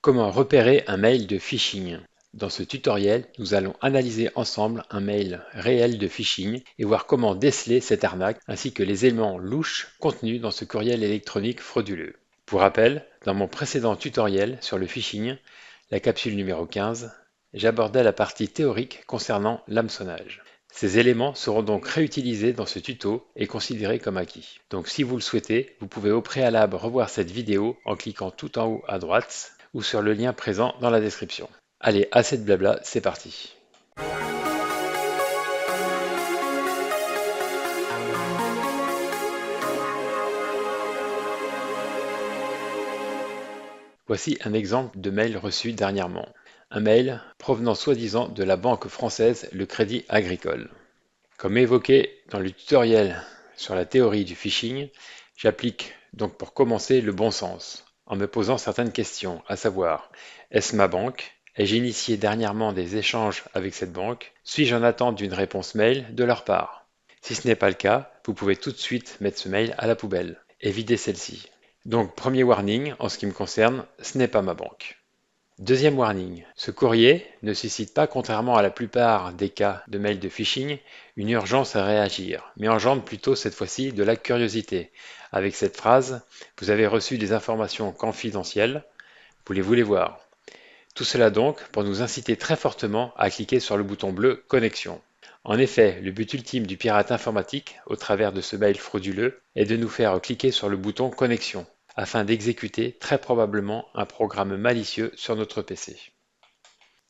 Comment repérer un mail de phishing? Dans ce tutoriel, nous allons analyser ensemble un mail réel de phishing et voir comment déceler cette arnaque ainsi que les éléments louches contenus dans ce courriel électronique frauduleux. Pour rappel, dans mon précédent tutoriel sur le phishing, la capsule numéro 15, j'abordais la partie théorique concernant l'hameçonnage. Ces éléments seront donc réutilisés dans ce tuto et considérés comme acquis. Donc si vous le souhaitez, vous pouvez au préalable revoir cette vidéo en cliquant tout en haut à droite ou sur le lien présent dans la description. Allez, assez de blabla, c'est parti. Voici un exemple de mail reçu dernièrement. Un mail provenant soi-disant de la banque française Le Crédit Agricole. Comme évoqué dans le tutoriel sur la théorie du phishing, j'applique donc pour commencer le bon sens, en me posant certaines questions, à savoir, est-ce ma banque? Ai-je initié dernièrement des échanges avec cette banque? Suis-je en attente d'une réponse mail de leur part? Si ce n'est pas le cas, vous pouvez tout de suite mettre ce mail à la poubelle et vider celle-ci. Donc, premier warning, en ce qui me concerne, ce n'est pas ma banque. Deuxième warning, ce courrier ne suscite pas, contrairement à la plupart des cas de mails de phishing, une urgence à réagir, mais engendre plutôt cette fois-ci de la curiosité. Avec cette phrase, vous avez reçu des informations confidentielles, voulez-vous les voir? Tout cela donc pour nous inciter très fortement à cliquer sur le bouton bleu Connexion. En effet, le but ultime du pirate informatique, au travers de ce mail frauduleux, est de nous faire cliquer sur le bouton Connexion, afin d'exécuter très probablement un programme malicieux sur notre PC.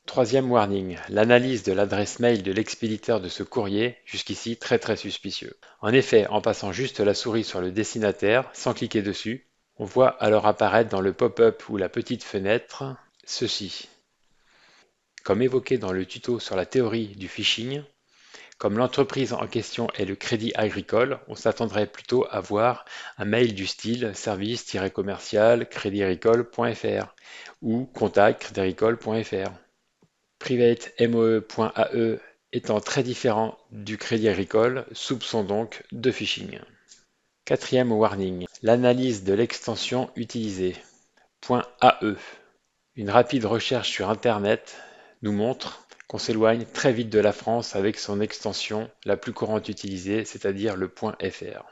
Troisième warning, l'analyse de l'adresse mail de l'expéditeur de ce courrier, jusqu'ici très suspicieux. En effet, en passant juste la souris sur le destinataire, sans cliquer dessus, on voit alors apparaître dans le pop-up ou la petite fenêtre ceci. Comme évoqué dans le tuto sur la théorie du phishing, comme l'entreprise en question est le Crédit Agricole, on s'attendrait plutôt à voir un mail du style service-commercial créditagricole.fr ou contact créditagricole.fr. Private.moe.ae étant très différent du Crédit Agricole, soupçon donc de phishing. Quatrième warning, l'analyse de l'extension utilisée. .ae. Une rapide recherche sur Internet nous montre qu'on s'éloigne très vite de la France avec son extension la plus courante utilisée, c'est-à-dire le .fr.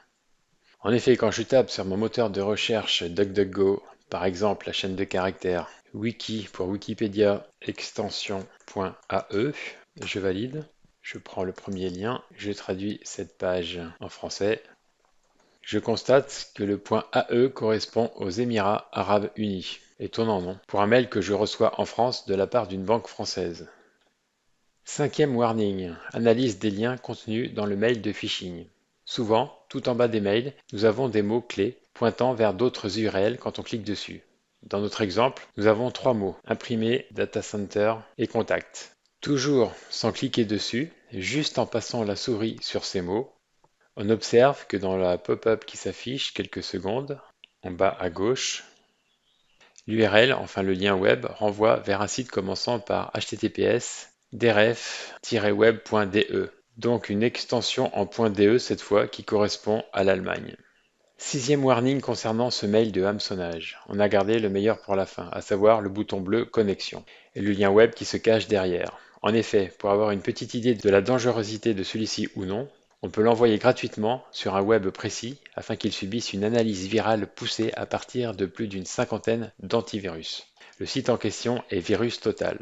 En effet, quand je tape sur mon moteur de recherche DuckDuckGo, par exemple la chaîne de caractères wiki pour Wikipédia extension.ae, je valide, je prends le premier lien, je traduis cette page en français. Je constate que le .ae correspond aux Émirats arabes unis. Étonnant, non? Pour un mail que je reçois en France de la part d'une banque française. Cinquième warning, analyse des liens contenus dans le mail de phishing. Souvent, tout en bas des mails, nous avons des mots-clés pointant vers d'autres URL quand on clique dessus. Dans notre exemple, nous avons trois mots, imprimer, data center et contact. Toujours sans cliquer dessus, juste en passant la souris sur ces mots, on observe que dans la pop-up qui s'affiche quelques secondes, en bas à gauche, l'URL, enfin le lien web, renvoie vers un site commençant par https dref-web.de, donc une extension en .de cette fois qui correspond à l'Allemagne. Sixième warning concernant ce mail de hameçonnage. On a gardé le meilleur pour la fin, à savoir le bouton bleu connexion et le lien web qui se cache derrière. En effet, pour avoir une petite idée de la dangerosité de celui-ci ou non, on peut l'envoyer gratuitement sur un web précis afin qu'il subisse une analyse virale poussée à partir de plus d'une cinquantaine d'antivirus. Le site en question est Virus Total.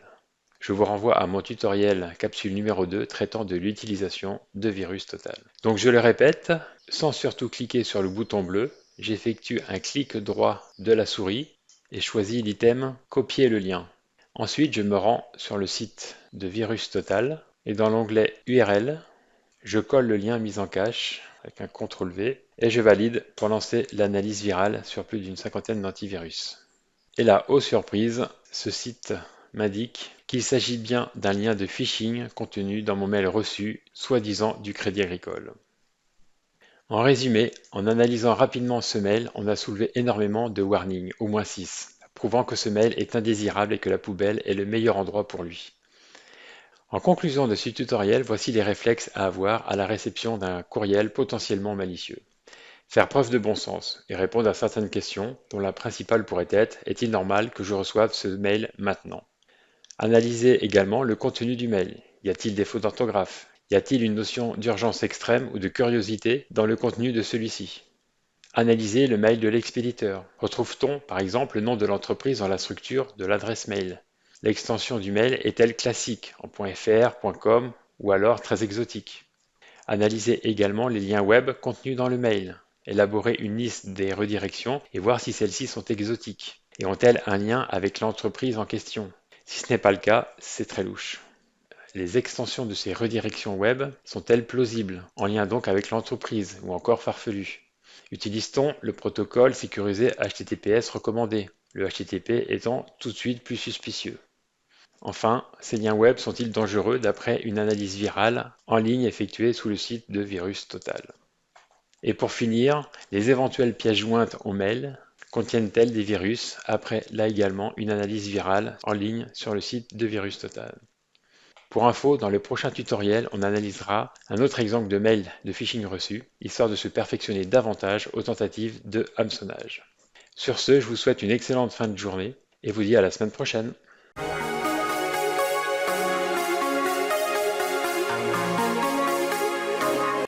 Je vous renvoie à mon tutoriel capsule numéro 2 traitant de l'utilisation de Virus Total. Donc je le répète, sans surtout cliquer sur le bouton bleu, j'effectue un clic droit de la souris et choisis l'item Copier le lien. Ensuite, je me rends sur le site de Virus Total et dans l'onglet URL, je colle le lien mis en cache avec un CTRL V et je valide pour lancer l'analyse virale sur plus d'une cinquantaine d'antivirus. Et là, aux surprises, ce site m'indique qu'il s'agit bien d'un lien de phishing contenu dans mon mail reçu, soi-disant du Crédit Agricole. En résumé, en analysant rapidement ce mail, on a soulevé énormément de warnings, au moins 6, prouvant que ce mail est indésirable et que la poubelle est le meilleur endroit pour lui. En conclusion de ce tutoriel, voici les réflexes à avoir à la réception d'un courriel potentiellement malicieux. Faire preuve de bon sens et répondre à certaines questions, dont la principale pourrait être: est-il normal que je reçoive ce mail maintenant? Analyser également le contenu du mail. Y a-t-il des fautes d'orthographe? Y a-t-il une notion d'urgence extrême ou de curiosité dans le contenu de celui-ci? Analyser le mail de l'expéditeur. Retrouve-t-on, par exemple, le nom de l'entreprise dans la structure de l'adresse mail? L'extension du mail est-elle classique, en .fr, .com ou alors très exotique? Analyser également les liens web contenus dans le mail. Élaborer une liste des redirections et voir si celles-ci sont exotiques. Et ont-elles un lien avec l'entreprise en question? Si ce n'est pas le cas, c'est très louche. Les extensions de ces redirections web sont-elles plausibles, en lien donc avec l'entreprise, ou encore farfelues? Utilise-t-on le protocole sécurisé HTTPS recommandé, le HTTP étant tout de suite plus suspicieux? Enfin, ces liens web sont-ils dangereux d'après une analyse virale en ligne effectuée sous le site de Virus Total? Et pour finir, les éventuelles pièces jointes au mail contiennent-elles des virus après là également une analyse virale en ligne sur le site de Virus Total? Pour info, dans le prochain tutoriel, on analysera un autre exemple de mail de phishing reçu, histoire de se perfectionner davantage aux tentatives de hameçonnage. Sur ce, je vous souhaite une excellente fin de journée et vous dis à la semaine prochaine.